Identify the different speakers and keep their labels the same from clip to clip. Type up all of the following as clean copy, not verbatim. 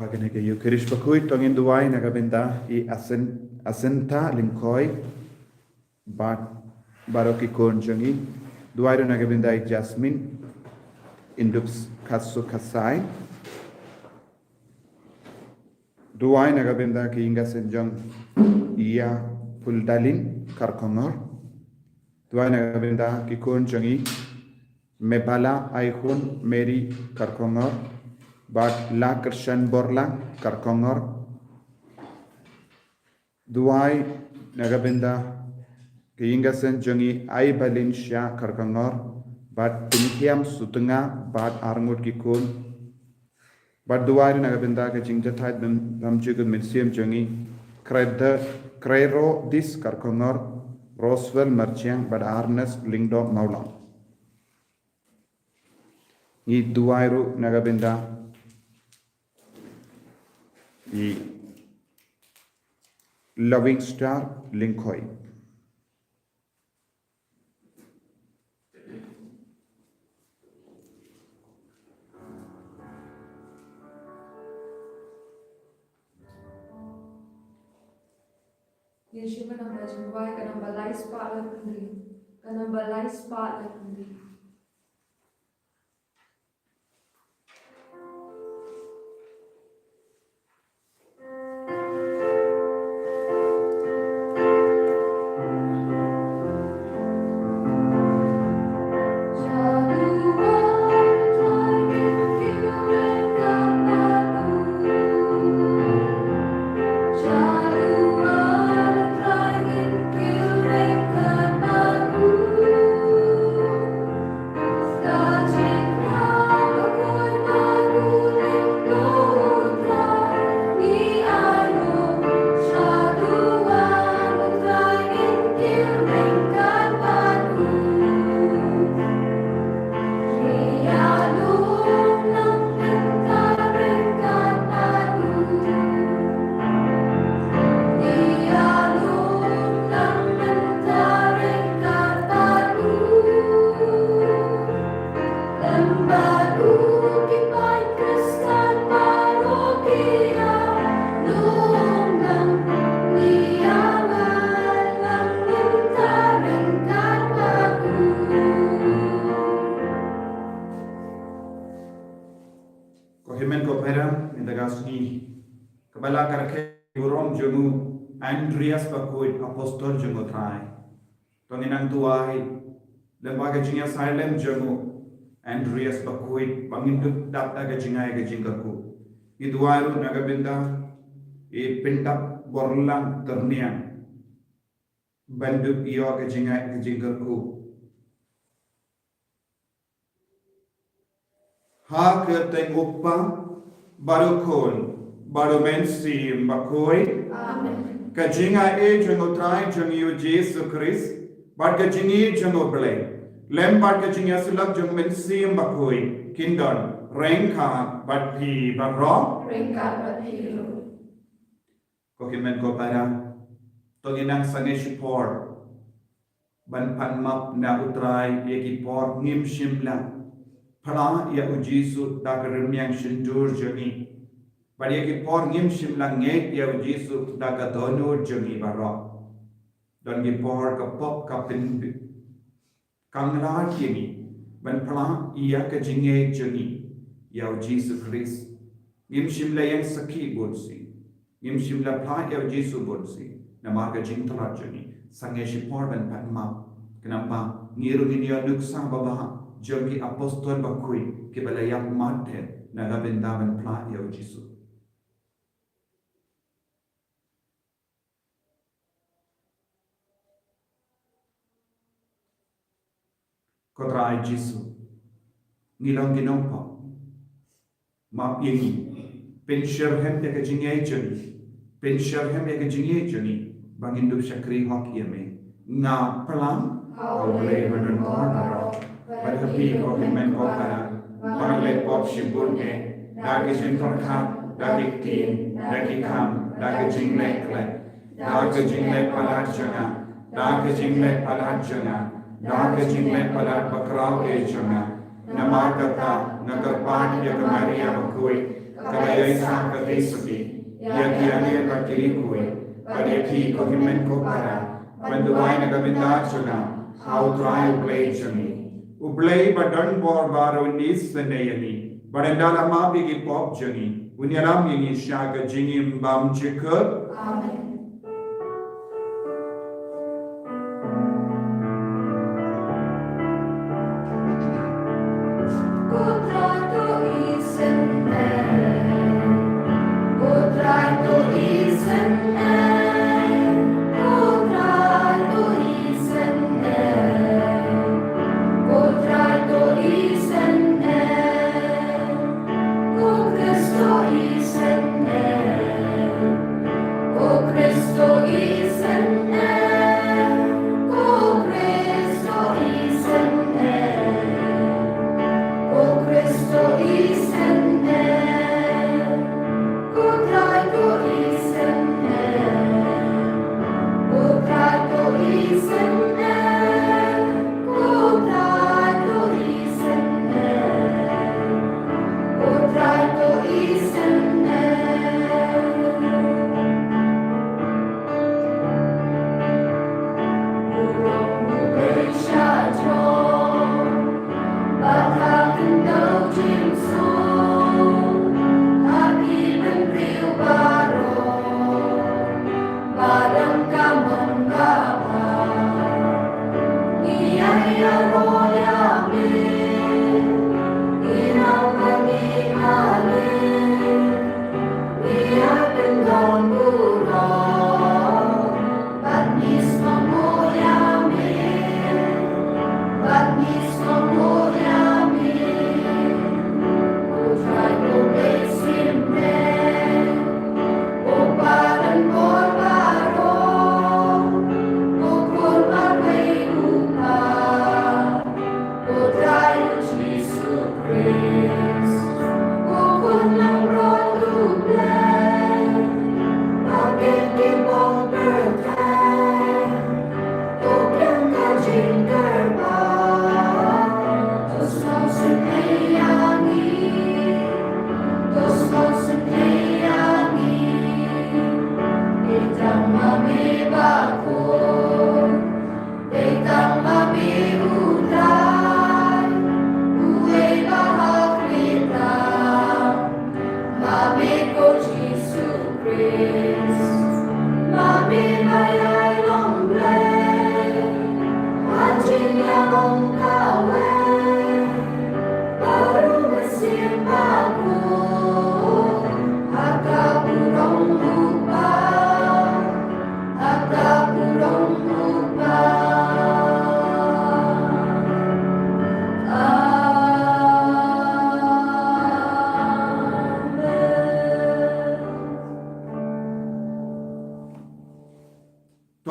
Speaker 1: Pagane ke yu kirish pakui tongin duai nagabenda I asenta linkoi bat baroki kon jongi duai ro nagabenda I Jasmine indups kasu kasai duai nagabenda Ka Iing Ka Sem jong ia puldalin karkongor duai nagabenda ki kon jongi mebala aikun meri karkongor bat la kershan borla karkongor duai nagabenda Ka Iing Ka Sem jongi ai balin sya karkongor bat pinkiam sutunga bat arngut kikun bat duai nagabenda Ka JINGHIKAI damjugud MYNSIEM jongi krero dis karkongor Roswell merchiang bat arnes lingdo Mawkhlam I duai ru nagabenda I loving star linkoi
Speaker 2: Yesu menambah jumpai karena balai sepak lagi, karena balai sepak lagi.
Speaker 1: Balang karke urong jongu Andreas pakoi apostol jongu trai tonginang tuai lembaga jingia silent jongu Andreas pakoi banginduk dapta ga jingai ga jingkaku I duaru nagabenda I pintap borlang terniang banduk iyo ga jingai ga jingkaku ha ke tenguppa barukol baru MYNSIEM bakoi
Speaker 2: Amen.
Speaker 1: Ka Jingngeit jongo trai jong yu JISU Christ bat ka jingi jongo blay lem bat ka jingi asulak jong MYNSIEM bakoi kindon rengka bat pi barro
Speaker 2: Rengka batiru.
Speaker 1: ko himen ko para tonginang sange shipor ban panmap na utrai yeki por ngim shimla phana ya ujisu dagarmyang shindur jongi Bari ki por ngim shimla ngek ya JISU da ka donor jongi baro don ki por ka pop ka pin kangra kini ban pla iya ka jinge jongi ya JISU Christ ngim shimla yang sakhi bolsi ngim shimla pla ya JISU bolsi nama ka jingtra jongi sange shi por ban patma kenapa ngiru ni ya nuksa baba jongi apostol bakui ke balayak mate naga bendaban pla ya JISU Kotrai JISU ngilang ginompa ma yengi pensher hem ya ka jingai jani pensher hem ya ka jingai jani bangindu syakri hok yeme nga pelang awle banan kotaro badapi ko himen ko para bangle pop shibun e dagi jintorkha dagi tin dagi kam dagi jinglekle dagi jinglek palajanga dagi jinglek palajanga Dagi Jinglet palat bakraw e chunga, namakata nagarpan ya Maria bakui, Ka Iing Ka Theisottik Yakian Bakirikui Padeki Kohimen Kopara Banduai Nagabinda Chuna How try Ublay Jami Ublay Badan Bor Baro Nis Senayani Barandala Mabigi Pop Jani Unyalam Yingi Shaka Jingim Bam Chikut
Speaker 2: Amen.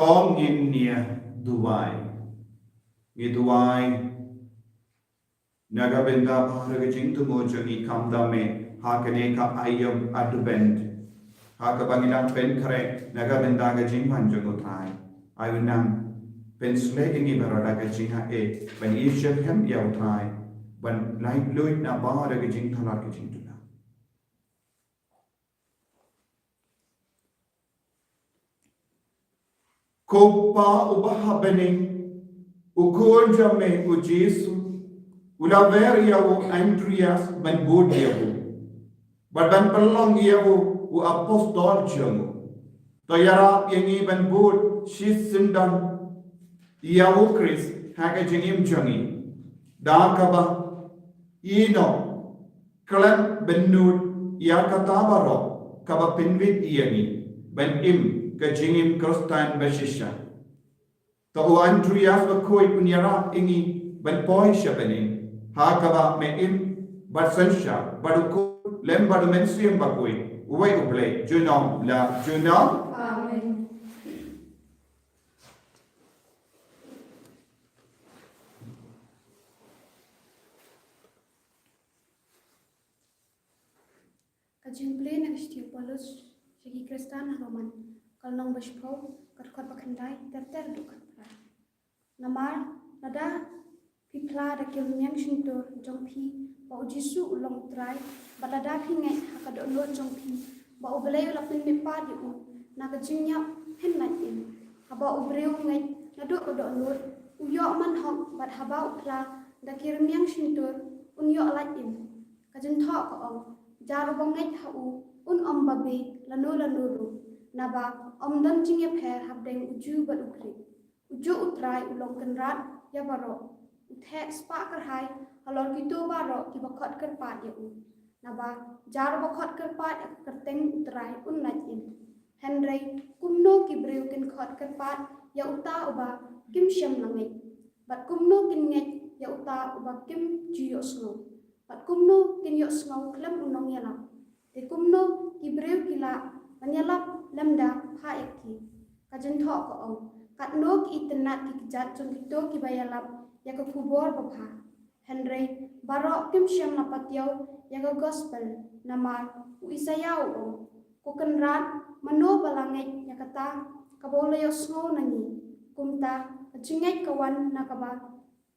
Speaker 1: Tom in near Dubai. Dubai Nagabenda Paragajing to Mojani Kamdame Hakane Ka Ayam Adubend Hakabangilang Penkare Nagabenda Jingmanjangutai. I will nang Penslating Ibaradaga Jingha E when Ishak Hem Yautai when like Louis Nabaragajing Talakajing to them. Kopa ubahabening ukonjame u JISU ulaveria u Andreas ben Bodiabu ban pelong iabu u apostol jamu toyara yangi ben Bod shisindan iabu Chris haga jingim jangi dakaba ino klan ben Nud yakatabaro kaba pinvit iani ben Ka Jingim Krostan Bashisha. To Andreas Bakoi Punyara Ingi Ben Poi Shaphang Hakaba Me Batsensha Baduko Lembadu MYNSIEM Bakoi Uway Ublay Junong La Junong
Speaker 2: Amen.
Speaker 3: Ka Jingkren ang stiu Paulus Segi Kristan Roman Kalnong Bashpo Katkot Bakandai Terter Dukat Namar Nada Pipla da Kilmyang Shintur Jongpi ba JISU ulong utrai balada Kane hakado lo jong ba ubelay ulapin mi pa di na Ka Jingngeit hen lain haba ubreu ngai nado odo nur uyo man hok bat haba utra da kirmiang shintur unyo lain Ka Jingthok ko ong jaru bangai hau babe lanu ru naba dan jingye pher habdeng uju bat ukri uju utrai ulong kenrat ya baro uthe spa kerhai halor gitu baro ki bakot kerpat ya naba jaru bakot kerpat kerteng utrai lain Henry kumno ki breu kin khot kerpat ya uta uba kim shem langai bat kumno kin nget ya uta uba kim jiyo snow bat kumno kin yo snow klem unong yalam te kumno ki breu kila menyalap lemda pha eki Ka Jingthok ko ong kat no ki tenat ki jat jong kito ki bayalap ya ka kubor bapha Henry barok kim shem lapatyo ya ka gospel namar u isayau ong ko kenrat mano balangai ya kata kabole yo snow nangi kumta Ka Jingngeit kawan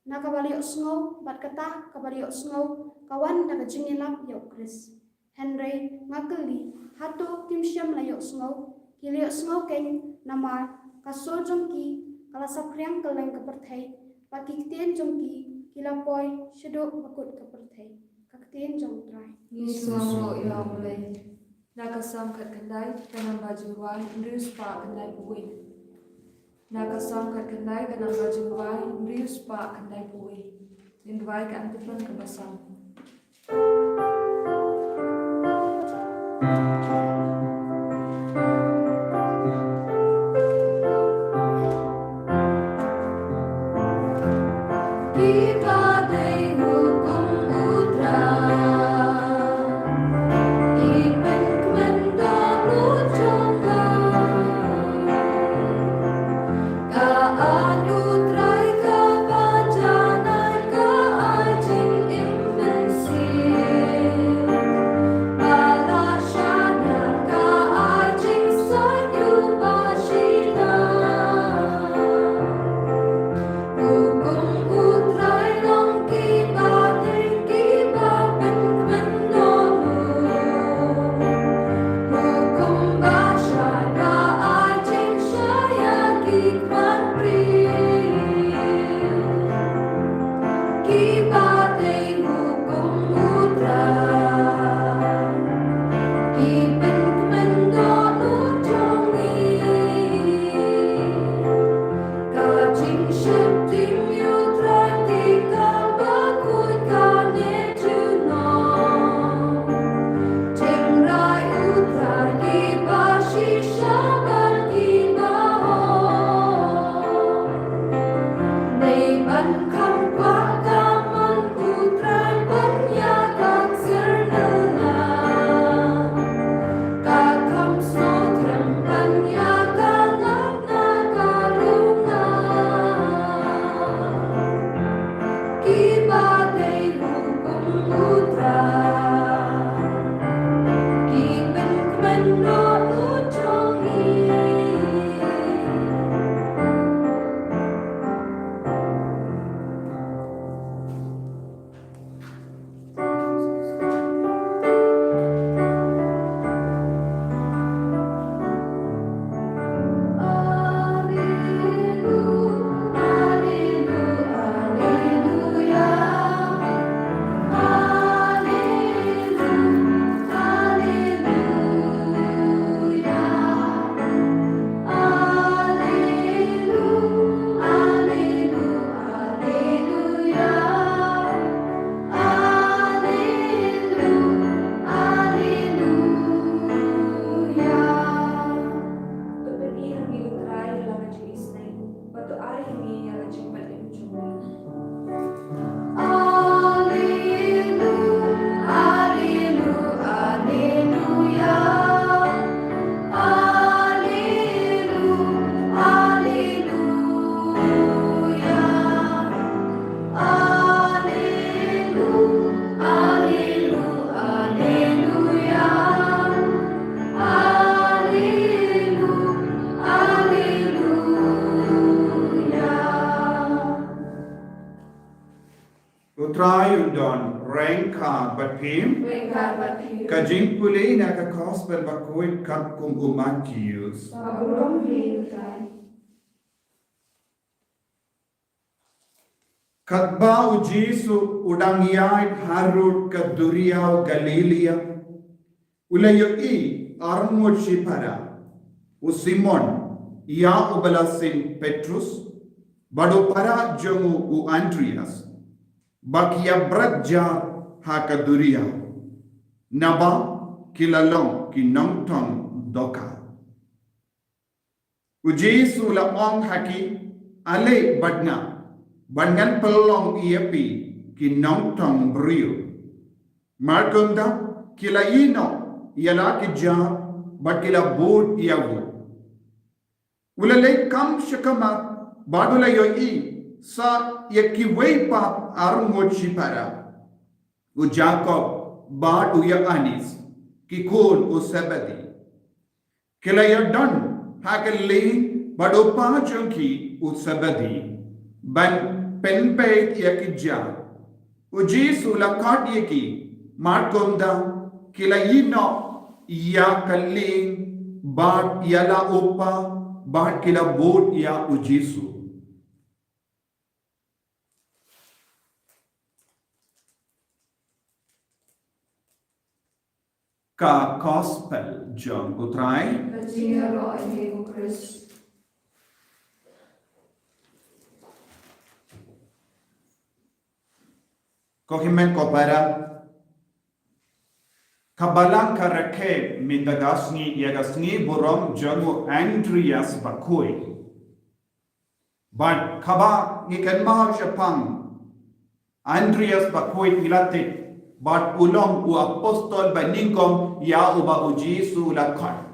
Speaker 3: nakabali yo snow bat kata kabali yo snow kawan na Ka Jingngilap yo Chris Henry ngakeli hato kim shem la yo snow kili yo snow keng namar kaso jongki kala sapriang keleng keperthai pakikten jongki kila poi shedok bakut keperthai kakten jong trai
Speaker 2: Nismo ilang mulai. Nakasam kat kendai kanang baju wai ndrius pa kendai buwi. Nakasam kat kendai kanang baju wai ndrius pa kendai buwi. Lindwai ka antipan kabasam.
Speaker 1: utrai undon rengka batim
Speaker 2: Wengkar Mathew.
Speaker 1: Ka Jingpuli na ka gospel bakuit kat kum Matthews.
Speaker 2: Pagurong Jingkren.
Speaker 1: Katba u JISU udang yait harut ka duriau Galilea. Ulayo I armut shipara. U Simon ia ubalasin Petrus. Bado para jongu u Andreas. Bakia bradja ha ka duriau. Naba kilalong kinongtong doka. U JISU la ong haki ale badna. Bangan pelong iapi kinongtong brio. Markonda kila ino iala kija but kila bood iawu. Ulale kam shakama badula yoi sa yakiway pa arungot shipara. U Jacob bad uya anis kikul u sabadi. Kila yadon hakali bado pa chunki u sabadi. Ban pynkoit yakija. U JISU la kat yaki markonda kila ino ya kaling bad yala upa bad kila boat ya u JISU. Ka gospel jong utrai
Speaker 2: Bajingaro Ego Chris.
Speaker 1: Kohimen ko para Balang ka rake mindagasni yagasni burom jangu Andreas bakui. But kaba ngikan maha Shaphang Andreas bakui ilatit. But ulong u apostol baningkom ya uba u JISU lakat.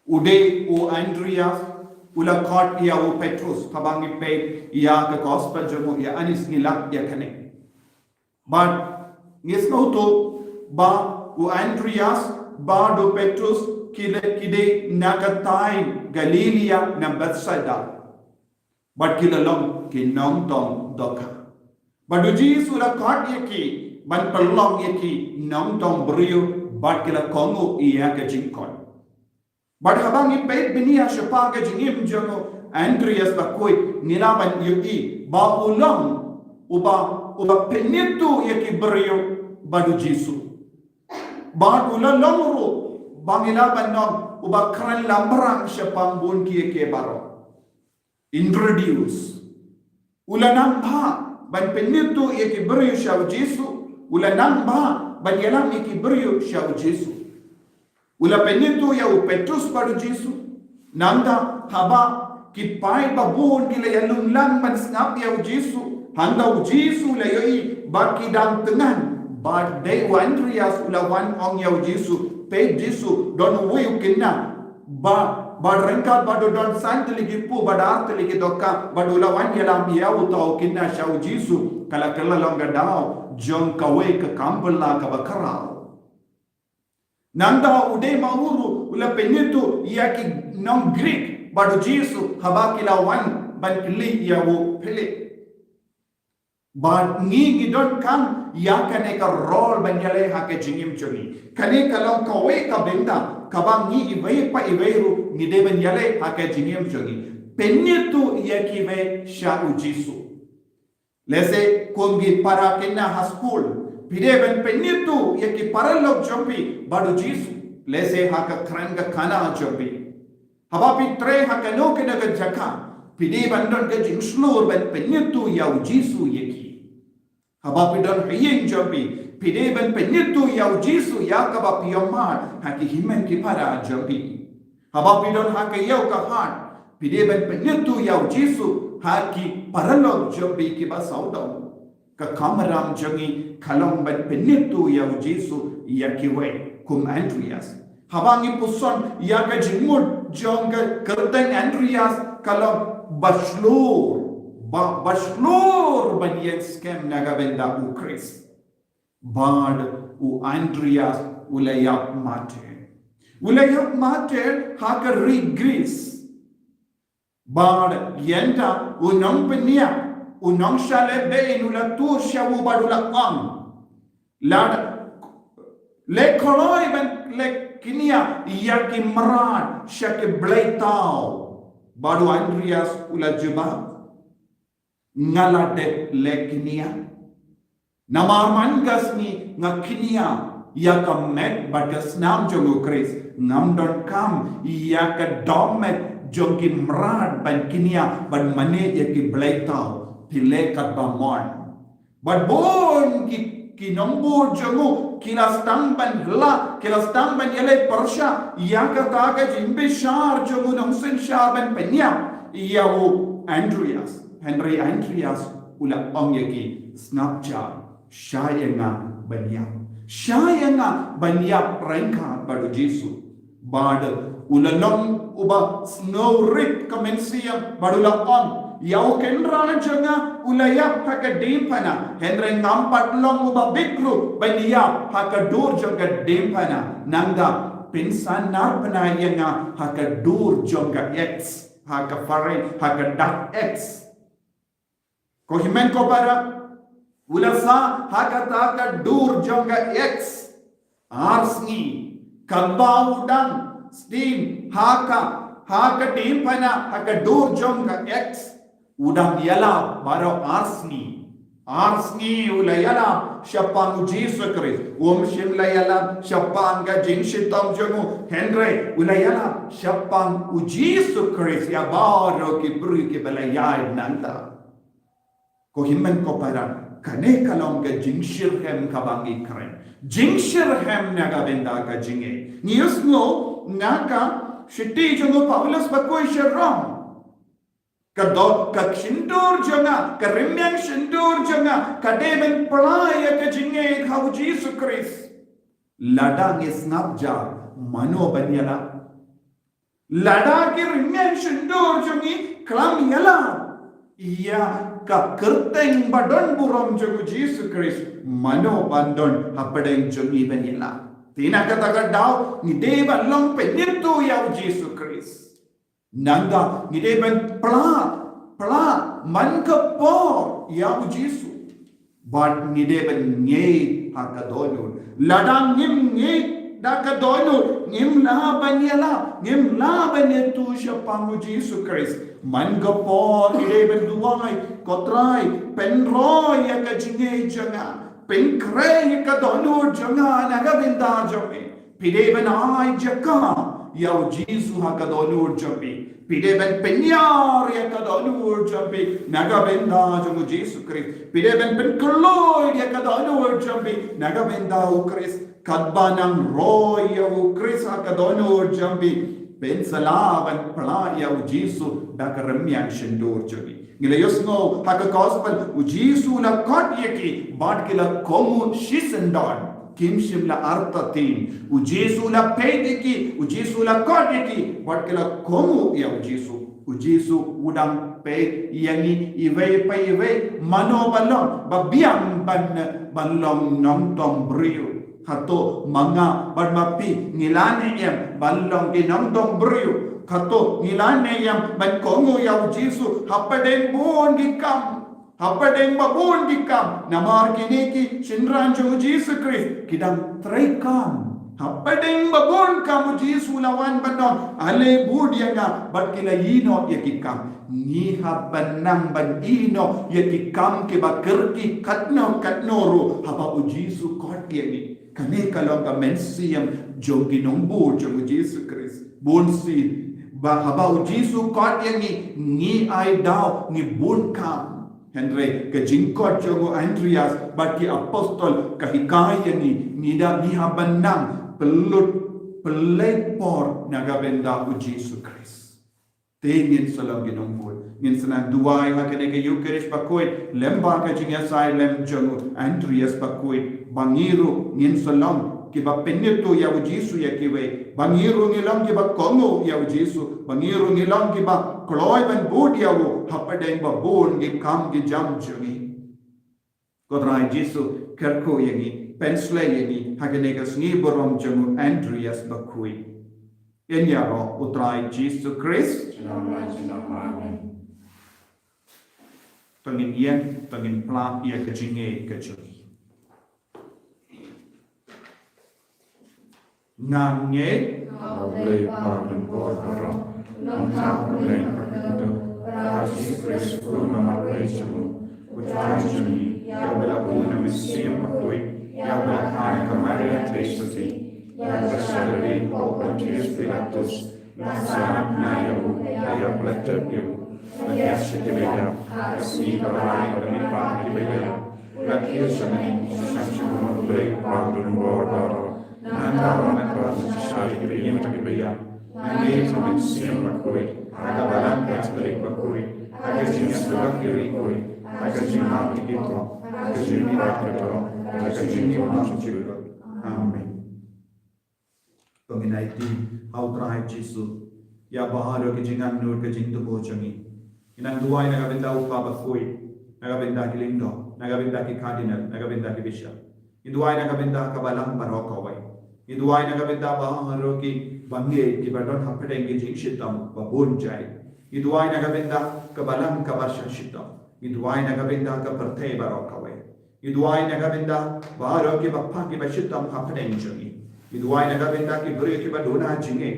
Speaker 1: Ude u Andreas ulakat ya u Petrus kabang ipay ya ka gospel jangu ya anis nilak ya kane. But ngisno to ba u Andreas ba do Petrus kide nagatain Galilea na Bethsaida. But kilalong kinongtong doka. But u JISU la kat yaki ban pelong yaki nongtong brio but kila kongo iya ka Jingkren. But habang ipait binia Shaphang Ka JINGIM jongo Andreas ba koi nilaban yui ba ulang uba penitu yaki brio badu JISU. Ba ulang longro bangilaban non uba kran lambrang Shaphang bun ki baro. Introduce ulanang ba ban penitu yaki brio sha JISU. Ulanang ba ban yalang yaki brio sha JISU. Ula penitu ya u Petrus badu JISU. Nanda haba kipai babun kila yalung lang man snap ya u JISU. Handa u JISU la yoi baki dang tengan. But they Andreas ula wan ong ya u JISU. Pe JISU don uwe u kina. Ba rengkat badu don santili gipu badar tili gidoka. Badu ula wan yalam ya u tau kina sha u JISU. Kala longa dao jong kawe ka kambala ka bakarao. Nanda ude mauru ula penitu yaki non Greek badu JISU haba kila wan ban kili ya u pele. But ngi gidon kan ya kane ka role banyale ha ke jingim chuni. Kane kalong kawe ka benda kabang ngi iwe pa iweru ngi de banyale ha ke jingim chuni. Penitu yaki ve sha u JISU. Lese kungi para kena ha school. Pide ben penitu yaki paralog jompi badu JISU. Lese ha ka kranga kana jompi. Haba pitre ha ka no kena ka jaka. Pide bandon ka jingshlur ben penitu ya u JISU yaki. Haba pidon hiyeng jompi. Pide ben penitu ya u JISU ya ka ba piyomar ha ki himen ki para jompi. Haba pidon ha ka yaw ka heart. Pide ben penitu ya u JISU ha ki paralog jompi ki ba saudau. Ka kamaram jangi kalong ban penitu ya u JISU ya kiwe kum Andreas. Habangi puson ya ka jingmut jong ka kerteng Andreas kalong baslur ban yen scam naga benda u Chris. Bad u Andreas ulayak mate. Ulayak mate ha ka rigris. Bad yenta u nongpenia unong shale be inula tu shawu badula ang lad le koloi ben le kinia yaki maran shake blaitao badu Andreas ula juba ngala de le kinia namar mangas ni ngakinia yaka met bagas nam jongu Chris ngam don kam yaka domet jongin mrad ban kinia ban mane yaki blaitao pile kat bamon but bon ki nombo jongu kilas tamban la kilas tamban yele persha yaka taga jimbishar jongu Nongstoin shaban penya yawo Henry Andreas ula ongyaki snapchat shayenga banyap rengka badu JISU bad ulalong uba snow rip MYNSIEM badula on yau kendra janga ulayap haka dempana Henry ngampatlong uba bigru banyap haka dur janga dempana nangda pinsan narpana yanga haka dur janga X haka fare haka dak X kohimen ko para ulasa haka dur jonga X arsni kalbaudang steam haka dimpana haka dur jonga X udang yala baro arsni ulayala Shaphang JISU Christ shimla yala Shaphang Ka Jingshitong jongu Henry ulayala Shaphang JISU Christ ya baro ki bru ki balayay nanta ko himmen ko para kane kalong ka jingshirhem kabangi kren jingshirhem naga benda ka jinge nius no naka shiti jongo Paulus bakoy shirram ka shindur jonga ka rimyang shindur jonga ka deben palaya ka jinge ka JISU Christ ladang isnabja mano banyala lada ki rimyang shindur jongi klam yala iya ka kerteng badon buram jongu JISU Christ mano bandon hapadeng jongi benila tina kata daw ni deban long penyetu ya JISU Christ nanga ni deban pla man ka por ya JISU but ni deban nge hakadonu ladang nge dakadonu ngim la banyetu Shaphang JISU Christ man gapo ideben duwai kotrai penroy ka jinge janga penkre ka donu janga nagabinda jome pideben ai jaka yaw JISU ha ka donu jome pideben penyar ka donu jome nagabinda jongu JISU Christ pideben penkloy ka donu jome nagabinda Christ kadbanang roy yaw Christ ha ka donu jome pensalaban playa JISU dakaremyan shendur jogi ngilayos ngo haka gospel JISU la kot yeki bad kila komu shisendon kimshim la arta tin JISU la pediki JISU la kot yeki bad kila komu ya JISU udang pe yangi ive mano balong babiang banlong nongtong brio kato mga barmapi ngilane yam balong kinamdong brio kato ngilane yam bankongo yaw JISU hapadeng buon gikam namar kiniki shinran jongu JISU Christ kidang traikam hapadeng babon kamu JISU lawan bandong ale budianga bat kila yino yakikam ni habanang ban ino yakikam kibakerki katno haba JISU kot yani kane kalong ka MYNSIEM jogi nongbo jongu JISU Christ bonsi ba haba JISU kot yang ni ai daw ni bon kam Henry ka jingkot jongu Andreas baki apostol KINE ni habanang pelepor nagabenda JISU Christ tingin salam ginongbo ngin sanang duwai hakane ka Eucharist pakoy lemba ka jingasai lem jongu Andreas pakoy bangiru ngin salam kiba penyetu ya JISU ya kiwe bangiru ngilang kiba kongo ya JISU bangiru ngilang kiba kloy ban bud ya hapadeng ba bon gi kam gi jam jongi kodrai JISU kerko yangi pensle yangi hakane ka sngi borom jongu Andreas bakui enyaro utrai JISU Christ pengin yen pengin plak ia Ka Jingngeit Ka Jing ngan nge
Speaker 4: Aulei pardon bordoro, non tapulen perdido, Khasi Kristus nomor Yesus, utajuni, ya belakuna MYNSIEM makui, ya Shaphang Ka Maria Theisotti, ya bersadari Pontius Pilatus, nasanap na yahu, ya belatep yahu, ya sekibeda, Khasi Balang berlipat kibeda, lakir seneng, sanjung aulei pardon bordoro, Nandawan Khasi Ka Iing Ka Sem, MYNSIEM makui, Ka Balang berlipat Ka Jingkren, Ka Jingngeit, Ka Jingngeit, Ka Jingim.
Speaker 1: Amen. Penginai di hau terakhir JISU ya baharo Ka Jingan nur Ka Jing tu bojangi inang duai naga benda upa bakui naga benda ki lindo naga benda ki cardinal naga benda ki bishop iduai naga benda Ka Balang barokawai iduai naga benda baharo ki bangge ki badon hapedeng ki jing shitam babun jai iduai naga benda Ka Balang Ka barsha shitam iduai naga benda Ka pertei barokawai iduai naga benda baharo ki bappa ki bashitam hapedeng jangi iduai naga benda ki beri ki badona jinge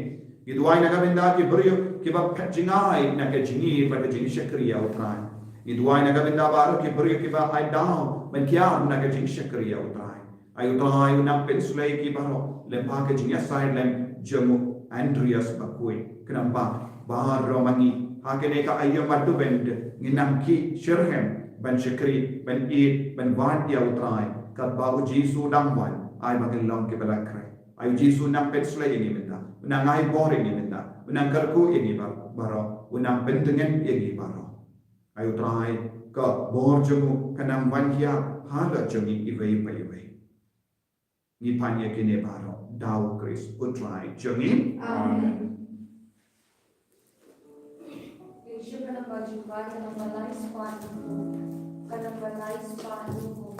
Speaker 1: iduai naga benda ki beri ki bap jingai naga jingi pada jing shakriya utrai iduai naga benda baharo ki beri ki ba ai down menkiam naga jing shakriya utrai ai utrai unang pensulai ki baharo lempa Ka Jingyasai lem jamu Andreas bakui kenapa baharo mangi hakene ka ayam madu bend nginam ki shirhem ban shakri ban eat ban wan ya utrai kat bau JISU dangwan ai makin long ki balakrai ai JISU nang pensulai ini benda unang ai boring ini benda unang karku ini baro unang pentengen ini baro ai utrai ka bor jamu kanam wan kia hala jami iwei iwei ni panya kini baro dau Kris utrai jami
Speaker 2: Amen. Yesu kana bajumpa kana balai sepatu kana balai sepatu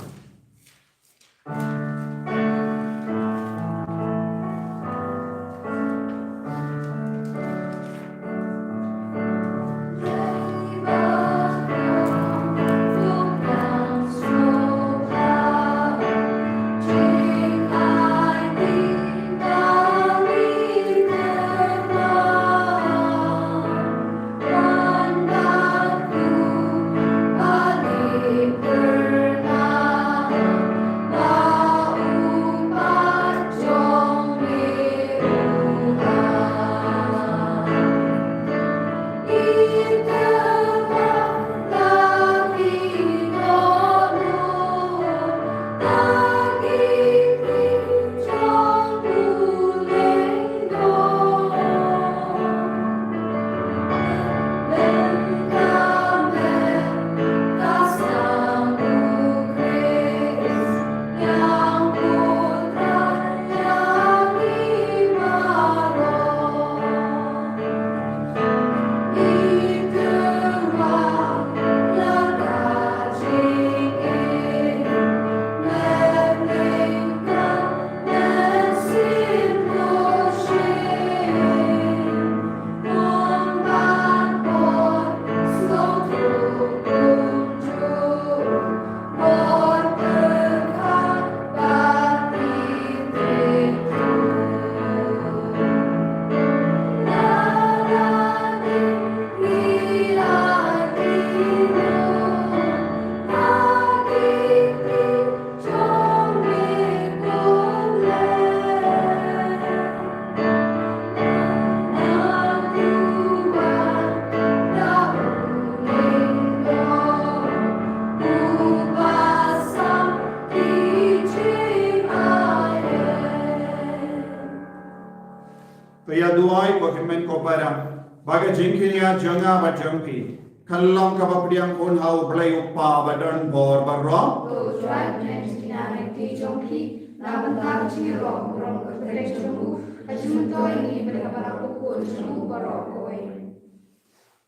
Speaker 1: Kaya duai ko himen ko para baga jingkinia janga ba jangpi kallang ka bapriang kon hau blai uppa badan bor barro
Speaker 2: to drive next dinamic di jongki na banta chi rom rom ko direksyon ka Nongstoin ni pada ko jenu baro ko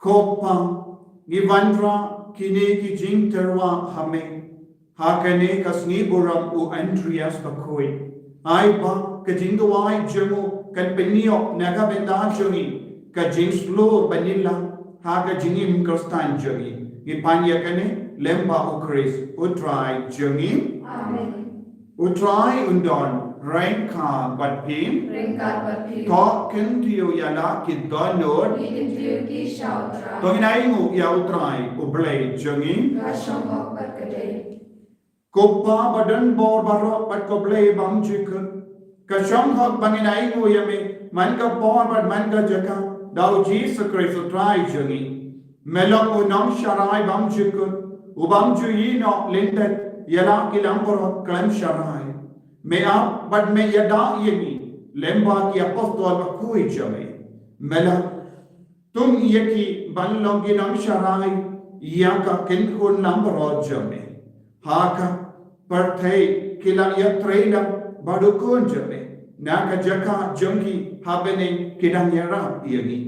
Speaker 1: kopa ngivandra kini ki jing terwa hame hakane kasngi buram u Andreas bakoi ai ba ka jingwai jemu kan penio naga benda jongi ka jing slow banilla ha ka jingim kristan jongi ni panya kane lemba ukris utrai jingim
Speaker 2: Amen.
Speaker 1: utrai undon rengka batpim
Speaker 2: Ringkat berpiu.
Speaker 1: to kentiu yala kidonod
Speaker 2: Intiu ki syautra.
Speaker 1: tonginai ya utrai ublay jingim
Speaker 2: Kasyongok berkedai.
Speaker 1: Kopa badan bor barok pat ko blay bang jikun kasyong hok banginai yame man ka bor bad man ka jaka dau Jesus Christ utrai jingi melok unong sharai bang jikun ubang juyi no lindet yala kilang borok klam sharai me up bad me yada yemi lemba ki apostol bakui jame mela tum yeki banlong ginang sharai yaka kin kun nambro jame haka partai kila ya traina badukun jame naka jaka jongki habene kidang yara yagi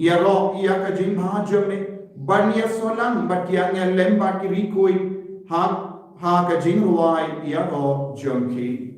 Speaker 1: yaro yaka jimha jame banya solang batyanya lemba kirikoi ha ka jingwai yaro jongki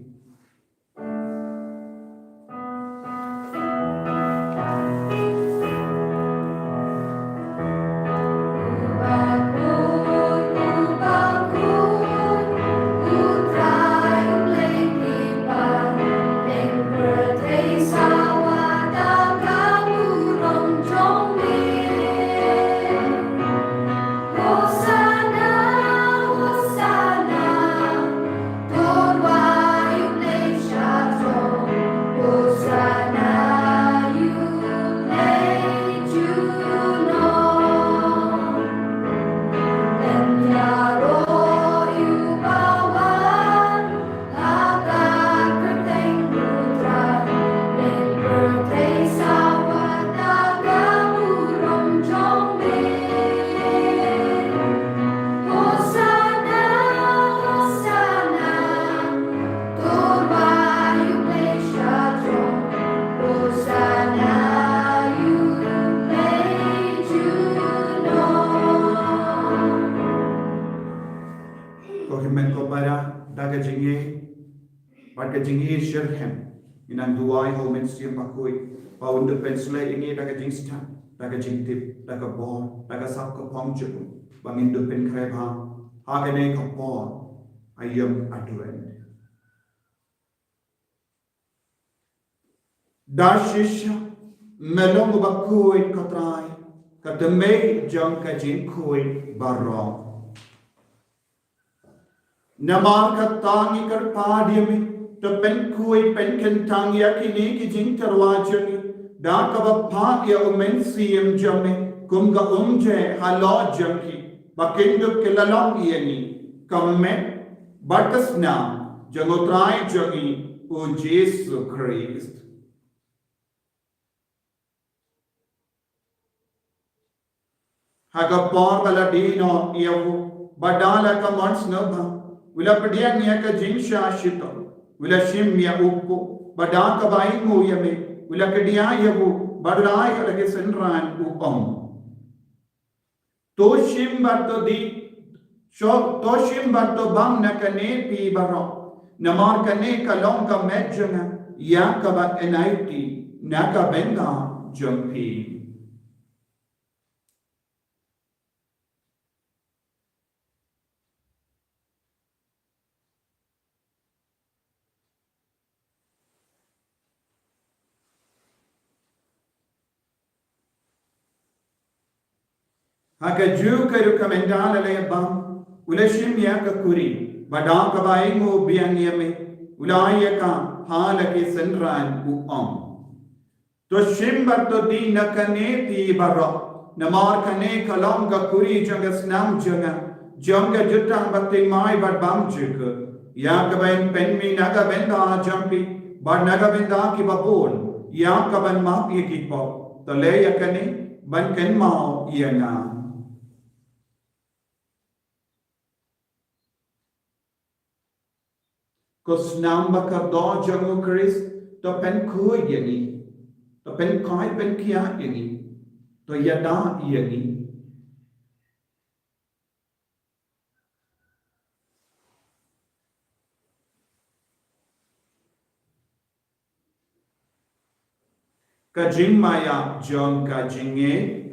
Speaker 1: Ka Jingngeit Ka Jingngeit Shirhem inan duai ho MYNSIEM pakui pa undu pensle ingi Ka Jingsta Ka Jingtip Ka Bor Ka Sap Ka Pongju bangindu pen krebha hagane ka Bor ayam aduen Dashisha melong bakui katrai ka temei jong ka jingkui barong Namar ka tangi kar padiami to pen kui pen kentang ya kini ki jing terwajani da ka ba pa ya MYNSIEM jame kum ka umje halo jangki bakindu kelalong yani kamme batasna jangotrai jangi o JISU Christ haga por baladino yavu badala ka mons nobha Wila pediang ya ka JINGSHISHA wila shim ya upo badang ka baing mo yame wila kedia yabu badrai ka lagi senran upong to shim bato bang na kane pi baro namar kane ka long ka medjana ya ka ba NIT na ka benga jumpi Haka juu ka rekomendala le bang ulashim ya ka kuri badang ka baing mo biang yame ulaya ka hala ke senran uong to shimbar to di nakane ti baro namar kane kalam ka kuri janga snam janga jutang bating mai bad bam juk ya ka bain pen mi naga benda jampi bad naga benda ki babon ya ka ban ma ki po to le ya kane ban ken mau ya na Kos namba ka do jangu Chris to pen ku yani to pen kai pen kia yani to yada yani Ka Jingmaya jong Ka Jingngeit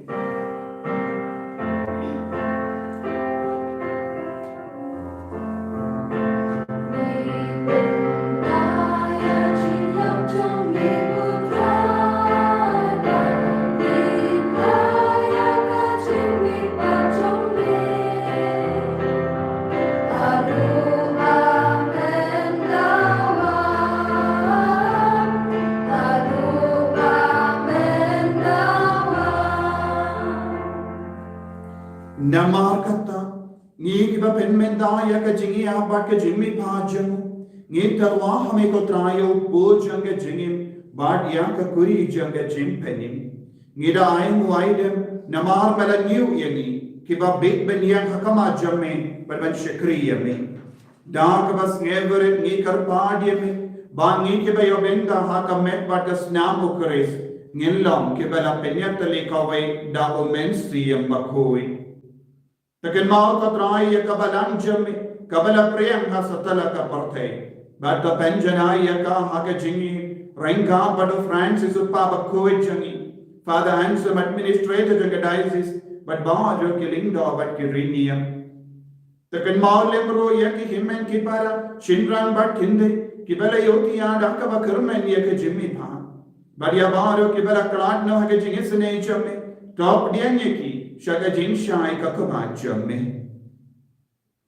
Speaker 1: ben mendaya ka jingi abat ka jingmi pajang ngi tarwa hame ko trayo po janga jingim bat ya ka kuri janga JINGPYNIM ngi da ai muaidem namar malanyu yangi ki ba big ben yang hakama jamme par ban shakri yame da ka bas never ngi kar padiyame ba ngi ke ba yo benda hakamet bat ka snam ukres ngillam ke bala penyat le kawai da o MYNSIEM bakhoi takin mau ka trai ya ka balang jamme ka bala prem ha satala ka parthe bat ka penjana ya ka ha ka jingi ranka bado Francis uppa bakhoi jangi Father handsome administrator janga diocese but ba jo ke lingda but ke Renewal takin mau lemro ya ki himmen ki para shinran bat hinde ki bala yoti ya da ka bakarmen ya ka jimmi pha Baria baro ki bala klat no hage jingis ne chamme top dianye ki shaga jingshai ka kama chamme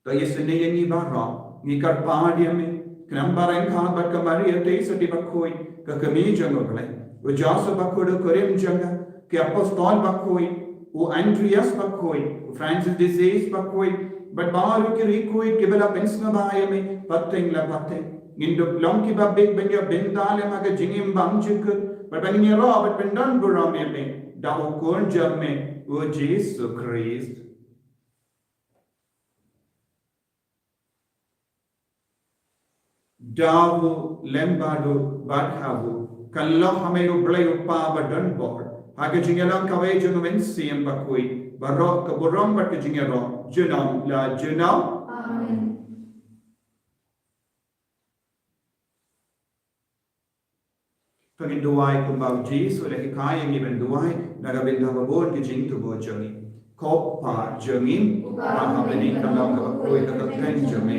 Speaker 1: to yesne yengi baro ni kar paadiame krambarang kha bat ka Maria Theisotti bakhoi ka kami jangogle o jasa bakhodo korem janga ki apostol bakhoi o Andreas bakhoi o Francis disease bakhoi but baro ki rikoi ki bala pensna baayame patteng la patteng Induk long ki ba big benya bentale maga jingim bang jik but when you rob it when done buram me da o kon jamme o JISU Christ davu lembado badhavu kallo hamero blayo pa badan board hage jingelang kawai jung MYNSIEM bakui barok ka borom bat jingero junam la junam
Speaker 2: Amen.
Speaker 1: Pagin duwai kumbau JISU lehi kaya ngiben duwai nagabinda babon ki jing tu bo jangi kop pa jangim rahabani kalong ka bakoi ka kapten jame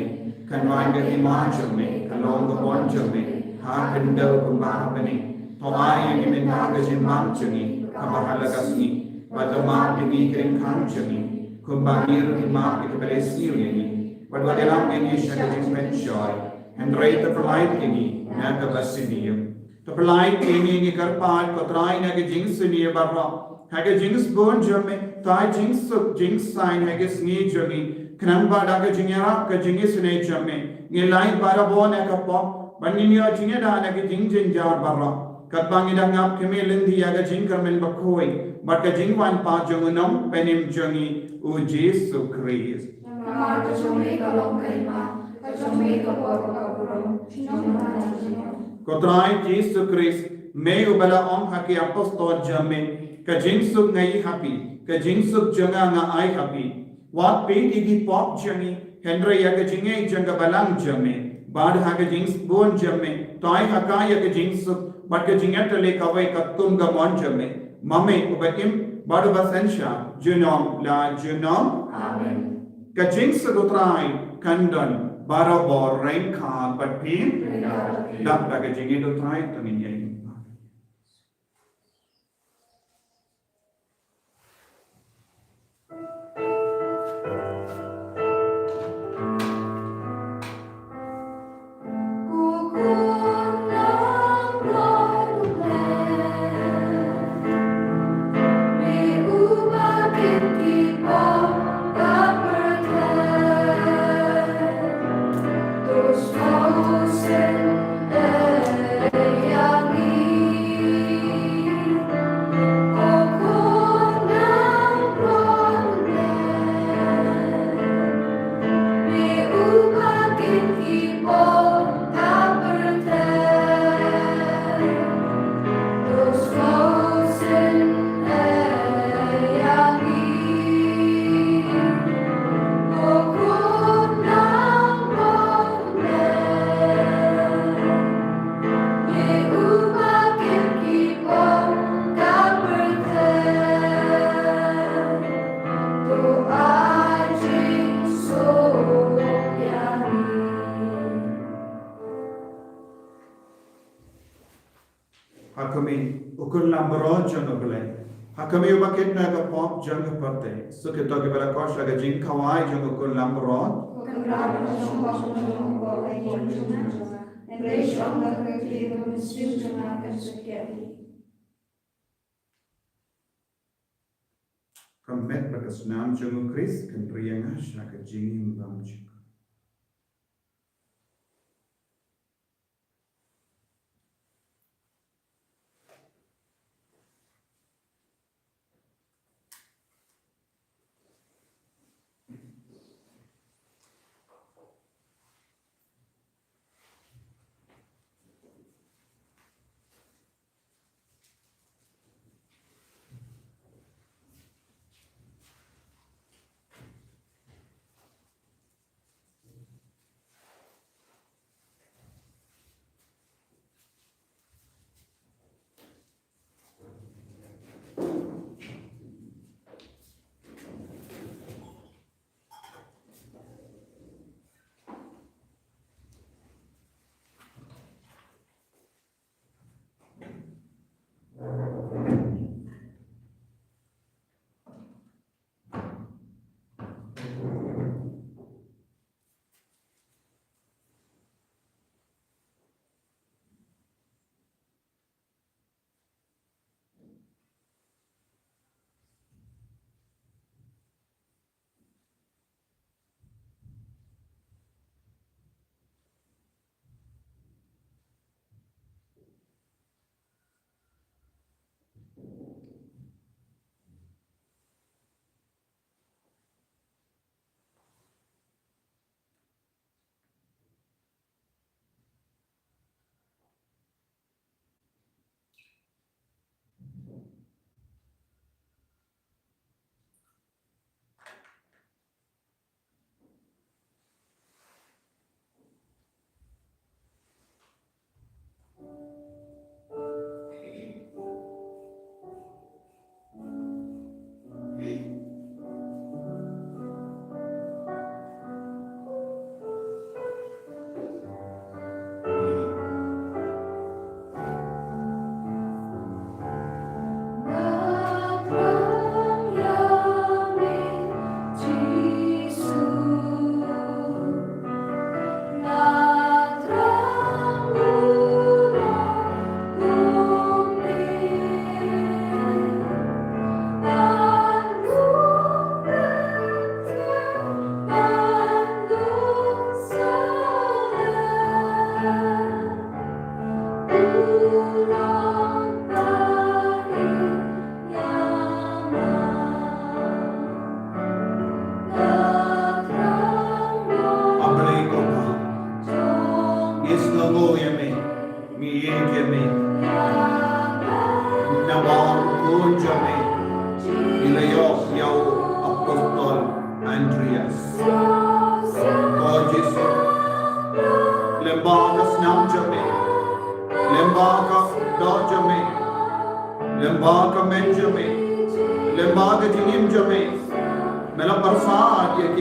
Speaker 1: kanwai ka ima jame kalong ka bon jame ha kandau kumbahabani pawai ngiben naga jimbang jangi kabahalagasni badama jingkren kan jangi kumbangir ima ki kabelesiu yangi wadwadelam yangi shaga jingpen shoy and rate the polite yangi naga basinium to polite yangi kar paat patrai naga jings niye barra hage jings bon jamme tai jings sign hage sni jami kranba daga jingera ka jingis ne jamme nge line para bon ka pop baninyo jinge da naga jing jar barra katbangi da ngap keme lendi yaga jingkarmen bakhoi but ka jingwan pa jongunam penim jangi o JISU Christ
Speaker 2: Namar ka jome ka long kaima ka jome ka boro ka boro jinong
Speaker 1: Kotrai JISU Christ me ubala om haki apostol jamme ka jingsuk ngai happy ka jingsuk janga nga ai happy wat PEIT di pop jangi Henry ya ka jingai janga balang jamme bad ha ka jings bon jamme tai haka ya ka jingsuk but ka jingat le kawai katum ga mon jamme mame ubakim badu basensha junom la junom
Speaker 2: Amen.
Speaker 1: ka jingsuk utrai kandan Barabor rain khan but pin dak dak jingi do try tangin yai Hakami ukul lambro jonogule hakami ubaket na ka pop jang pate suke to ke bala kosh laga jing khawai jong ukul lambro from met but berkas nam jong Chris kan riang asna ka jingim bamjuk.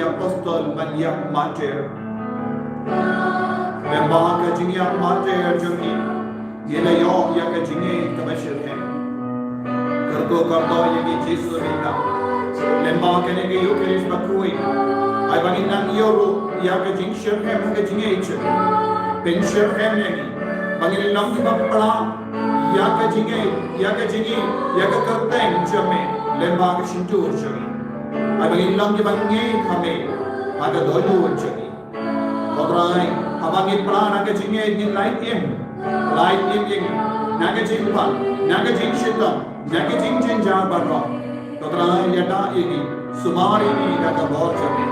Speaker 1: Apostol Banyak Mater Lembaga Jinyak Mater Jumi Gilayo Yaka Jingngeit Kamashilhen Kargo Kardo Yagi JISU Rita Lembaga Negi Yukiris Bakui Aybanin Nan Yoru Yaka Jingshirhem Haka Jingngeit Penshirhem Yagi Bangin Lam Kipapala Yaka Jingngeit Yaka Jingi Yaka Karteng Jumi Lembaga Shintur Jumi Aybanin Lam Kipangngeit Kame Ada dolu jadi, orang abangin pelan naga jingngeit ni light im yang naga jingpan, naga jingshita, naga jingjen jang barra, orang yada ini sumari ini naga bor jadi,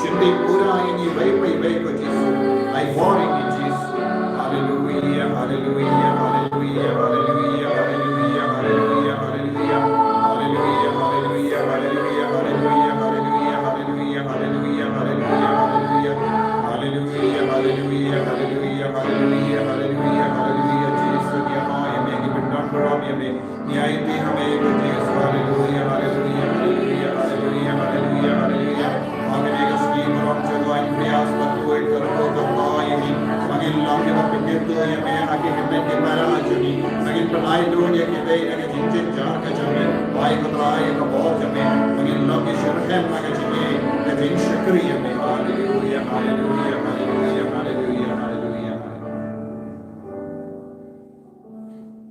Speaker 1: shindi pura ini baik ko JISU, I war ini JISU, hallelujah, hallelujah, hallelujah, hallelujah, hallelujah, hallelujah, hallelujah, hallelujah, hallelujah, hallelujah, hallelujah.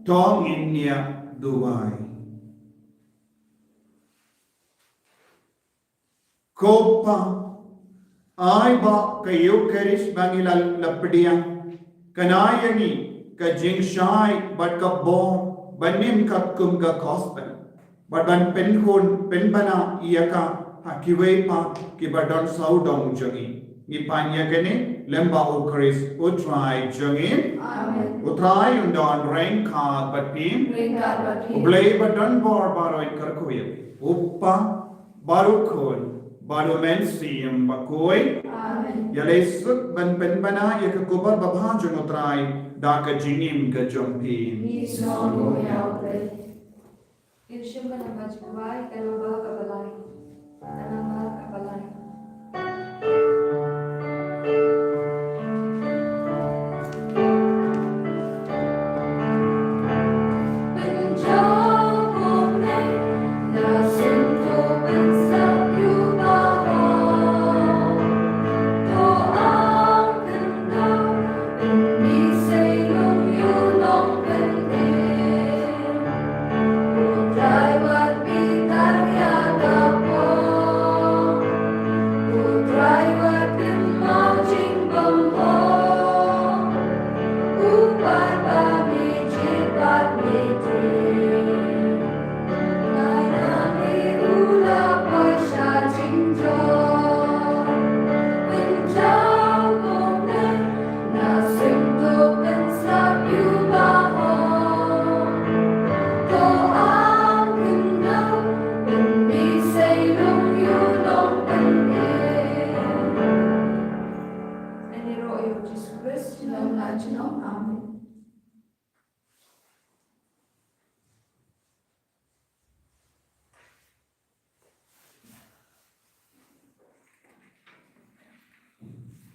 Speaker 1: Tong inya duwai Kopa ai ba kayo kerish bangilal lapdiang kanayani ka jingshai but ka bom banim ka kum ka gospel but ban penkon penbana iyaka hakiway pa kibadon saudong jangi ipanya kene lemba ukris utrai jangin utrai undon rain ka batim ublay badon bor baroy karkuya uppa barukon baru MYNSIEM bakoi yalesuk ban penbana yakakubar babhajon utrai da ka jingim ka JINGPYNIM
Speaker 2: Irsyam ka ng Balang, ka ng Balang, ka ng Balang.